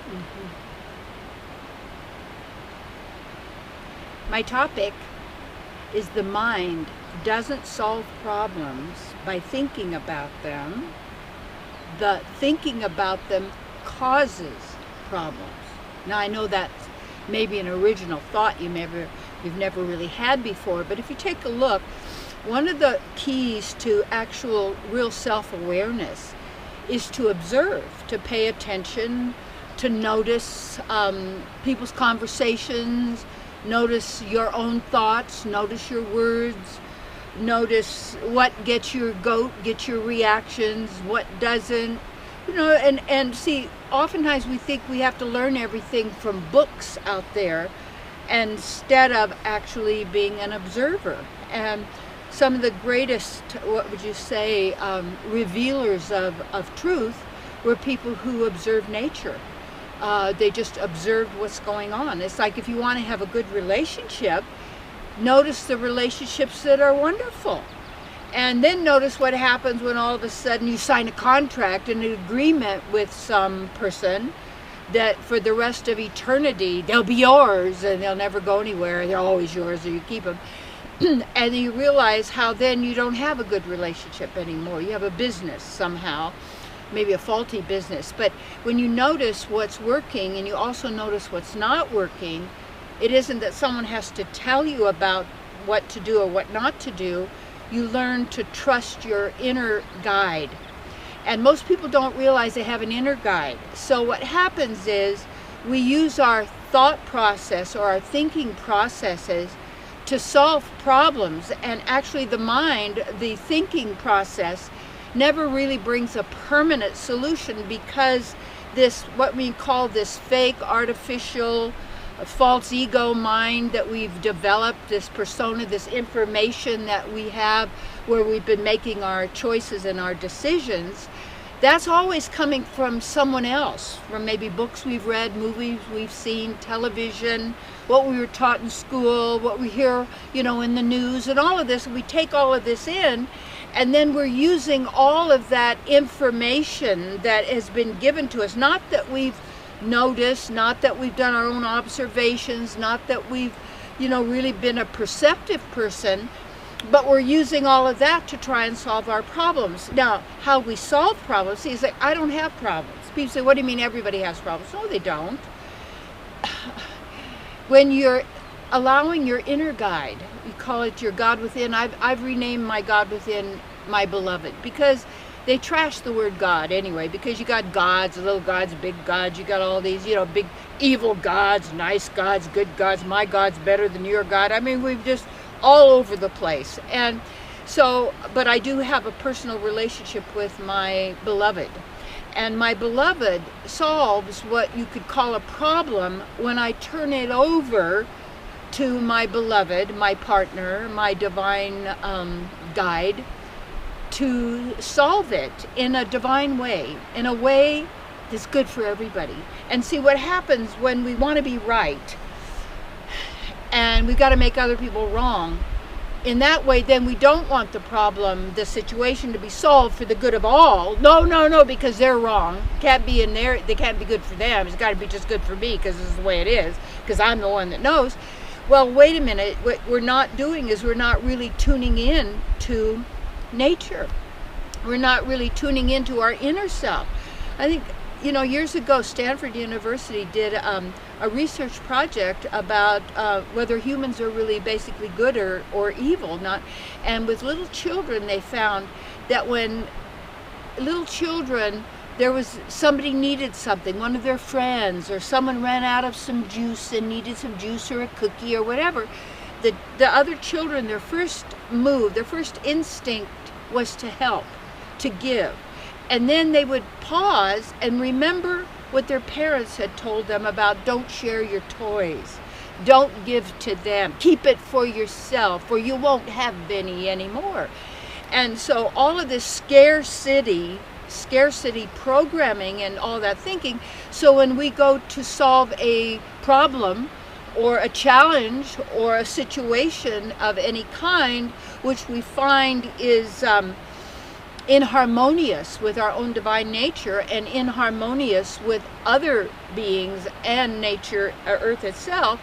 Mhm. My topic is the mind doesn't solve problems by thinking about them. The thinking about them causes problems. Now I know that's maybe an original thought you've never really had before, but if you take a look, one of the keys to actual real self-awareness is to observe, to pay attention, to notice people's conversations, notice your own thoughts, notice your words, notice what gets your goat, gets your reactions, what doesn't. And see, oftentimes we think we have to learn everything from books out there instead of actually being an observer. And some of the greatest, what would you say, revealers of truth were people who observed nature. They just observed what's going on. It's like if you want to have a good relationship, notice the relationships that are wonderful. And then notice what happens when all of a sudden you sign a contract and an agreement with some person that for the rest of eternity they'll be yours and they'll never go anywhere. They're always yours or you keep them. And you realize how then you don't have a good relationship anymore. You have a business somehow, maybe a faulty business. But when you notice what's working and you also notice what's not working, it isn't that someone has to tell you about what to do or what not to do. You learn to trust your inner guide. And most people don't realize they have an inner guide. So what happens is we use our thought process or our thinking processes to solve problems, and actually the mind, the thinking process, never really brings a permanent solution because this, what we call this fake, artificial, false ego mind that we've developed, this persona, this information that we have where we've been making our choices and our decisions, that's always coming from someone else, from maybe books we've read, movies we've seen, television, what we were taught in school, what we hear, in the news, and all of this. We take all of this in, and then we're using all of that information that has been given to us. Not that we've noticed, not that we've done our own observations, not that we've, really been a perceptive person, but we're using all of that to try and solve our problems. Now, how we solve problems, see, it's like, I don't have problems. People say, what do you mean everybody has problems? No, they don't. When you're allowing your inner guide, you call it your God within. I've renamed my God within my beloved, because they trash the word God anyway, because you got gods, little gods, big gods, you got all these, big evil gods, nice gods, good gods, my God's better than your God. I mean, we've just all over the place. And so, but I do have a personal relationship with my beloved. And my beloved solves what you could call a problem when I turn it over to my beloved, my partner, my divine guide, to solve it in a divine way, in a way that's good for everybody. And see what happens when we want to be right and we've got to make other people wrong. In that way, then we don't want the problem, the situation to be solved for the good of all. No, because they're wrong. Can't be in there. They can't be good for them. It's got to be just good for me because this is the way it is, because I'm the one that knows. Well, wait a minute. What we're not doing is we're not really tuning in to nature. We're not really tuning into our inner self. I think, years ago, Stanford University did a research project about whether humans are really basically good or evil. And with little children, they found that when little children, there was somebody needed something, one of their friends, or someone ran out of some juice and needed some juice or a cookie or whatever, the other children, their first move, their first instinct was to help, to give. And then they would pause and remember what their parents had told them about don't share your toys, don't give to them, keep it for yourself or you won't have any anymore. And so all of this scarcity programming and all that thinking, so when we go to solve a problem or a challenge or a situation of any kind, which we find is inharmonious with our own divine nature and inharmonious with other beings and nature, Earth itself,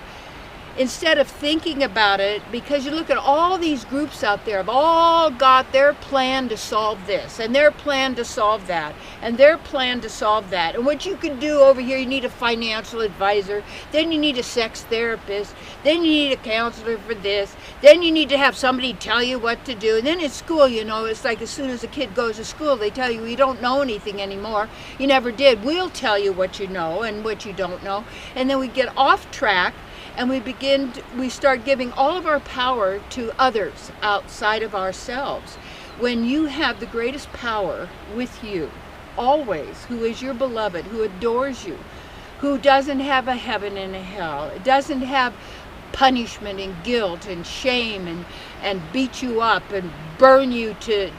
instead of thinking about it, because you look at all these groups out there have all got their plan to solve this and their plan to solve that and their plan to solve that. And what you can do over here, you need a financial advisor, then you need a sex therapist, then you need a counselor for this, then you need to have somebody tell you what to do. And then at school, you know, it's like as soon as a kid goes to school, they tell you don't know anything anymore. You never did. We'll tell you what you know and what you don't know. And then we get off track, and we start giving all of our power to others outside of ourselves. When you have the greatest power with you, always, who is your beloved, who adores you, who doesn't have a heaven and a hell, doesn't have punishment and guilt and shame and beat you up and burn you to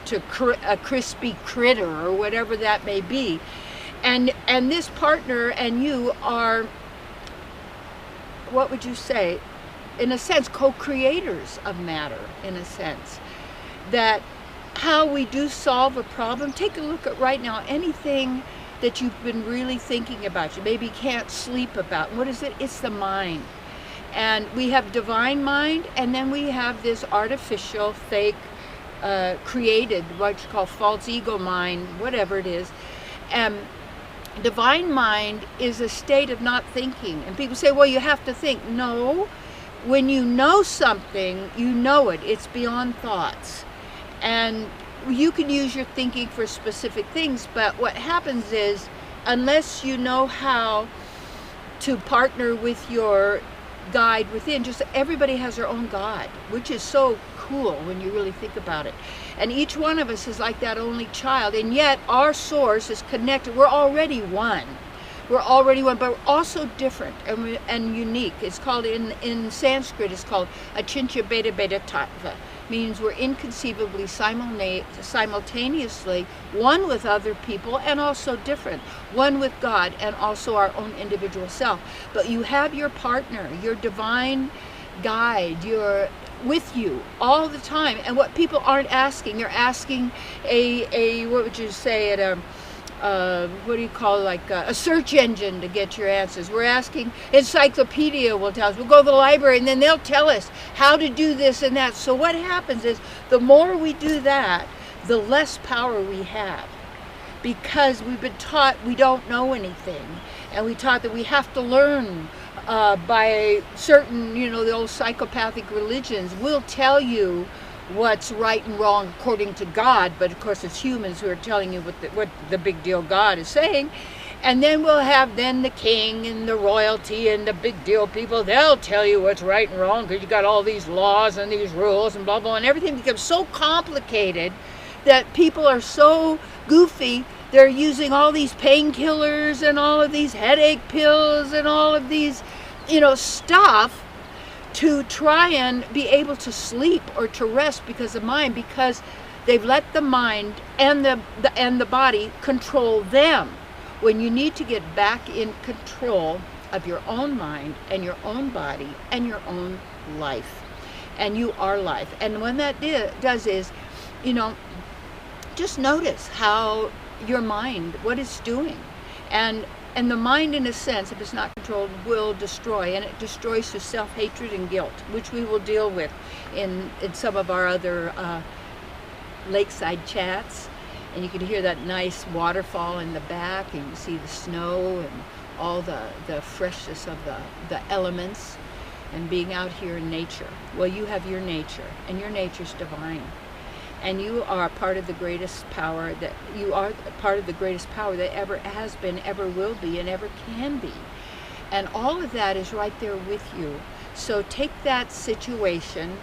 a crispy critter or whatever that may be. And this partner and you are, what would you say, in a sense, co-creators of matter, in a sense. That how we do solve a problem, take a look at right now, anything that you've been really thinking about, you maybe can't sleep about. What is it? It's the mind. And we have divine mind, and then we have this artificial, fake, created, what you call false ego mind, whatever it is. Divine mind is a state of not thinking. And people say, well, you have to think. No. When you know something, you know it. It's beyond thoughts. And you can use your thinking for specific things, but what happens is, unless you know how to partner with your guide within, just everybody has their own God, which is so cool when you really think about it. And each one of us is like that only child, and yet our source is connected. We're already one. We're already one, but we're also different and unique. It's called, in Sanskrit, it's called Achincha Beta Beta Tattva. Means we're inconceivably simultaneously one with other people and also different. One with God and also our own individual self. But you have your partner, your divine guide, your with you all the time. And what people aren't asking, they're asking what would you say, at a what do you call, like a search engine to get your answers. We're asking, encyclopedia will tell us. We'll go to the library and then they'll tell us how to do this and that. So what happens is, the more we do that, the less power we have, because we've been taught we don't know anything, and we taught that we have to learn by certain, the old psychopathic religions will tell you what's right and wrong according to God, but of course it's humans who are telling you what the big deal God is saying. And then we'll have the king and the royalty and the big deal people, they'll tell you what's right and wrong, because you got all these laws and these rules and blah blah, and everything becomes so complicated that people are so goofy. They're using all these painkillers and all of these headache pills and all of these stuff to try and be able to sleep or to rest because they've let the mind and the body control them, when you need to get back in control of your own mind and your own body and your own life. And you are life. And when that does is, just notice how your mind, what it's doing. And the mind, in a sense, if it's not controlled, will destroy. And it destroys through self-hatred and guilt, which we will deal with in some of our other lakeside chats. And you can hear that nice waterfall in the back, and you see the snow and all the freshness of the elements, and being out here in nature. Well, you have your nature, and your nature's divine. And you are part of the greatest power that ever has been, ever will be, and ever can be. And all of that is right there with you. So take that situation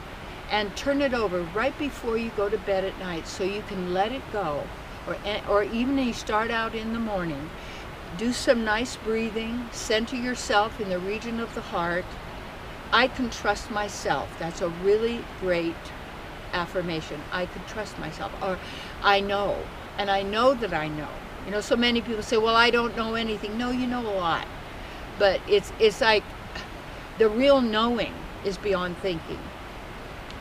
and turn it over right before you go to bed at night, so you can let it go. Or even when you start out in the morning, do some nice breathing, center yourself in the region of the heart. I can trust myself. That's a really great affirmation. I can trust myself. Or I know, and I know that I know. So many people say, well, I don't know anything. No, you know a lot. But it's like the real knowing is beyond thinking.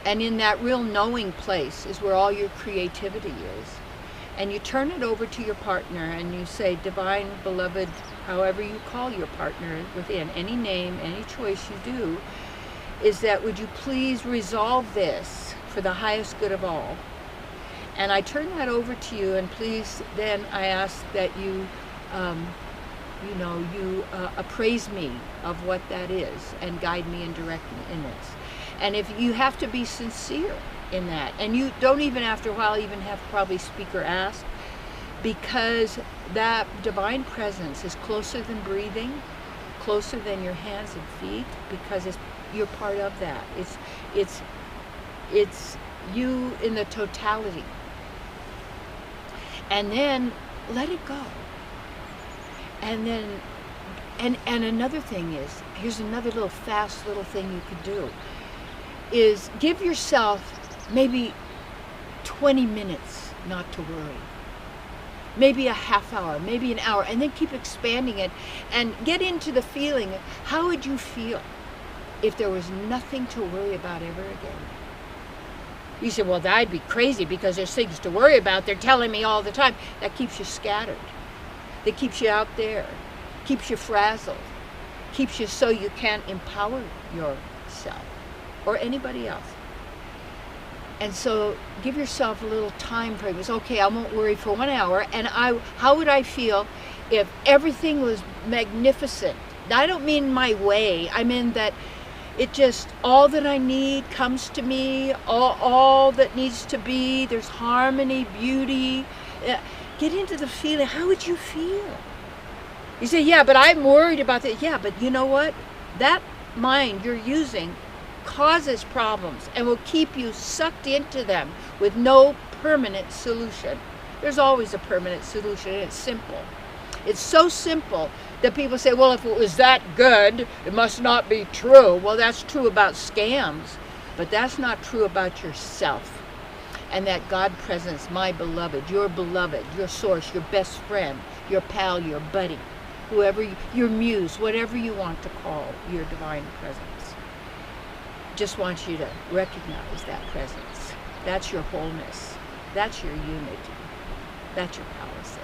And in that real knowing place is where all your creativity is. and you turn it over to your partner and you say, divine, beloved, however you call your partner within, any name, any choice you do, is that would you please resolve this for the highest good of all? And I turn that over to you, and please, then I ask that you, appraise me of what that is and guide me and direct me in this. And if you have to be sincere in that, and you don't even after a while even have to probably speak or ask, because that divine presence is closer than breathing, closer than your hands and feet, because you're part of that. It's you in the totality. And then let it go. And then, and another thing is, here's another little fast little thing you could do, is give yourself maybe 20 minutes not to worry. Maybe a half hour, maybe an hour, and then keep expanding it and get into the feeling of how would you feel if there was nothing to worry about ever again. You say, well, I'd be crazy because there's things to worry about. They're telling me all the time. That keeps you scattered. That keeps you out there. Keeps you frazzled. Keeps you so you can't empower yourself or anybody else. And so give yourself a little time frame. It's okay, I won't worry for 1 hour. And how would I feel if everything was magnificent? I don't mean my way. I mean that it just, all that I need comes to me, all that needs to be, there's harmony, beauty. Get into the feeling. How would you feel? You say, yeah, but I'm worried about that. Yeah, but you know what? That mind you're using causes problems and will keep you sucked into them with no permanent solution. There's always a permanent solution, and it's simple. It's so simple that people say, well, if it was that good, it must not be true. Well, that's true about scams, but that's not true about yourself. And that God presence, my beloved, your source, your best friend, your pal, your buddy, whoever, your muse, whatever you want to call your divine presence. Just want you to recognize that presence. That's your wholeness. That's your unity. That's your power set.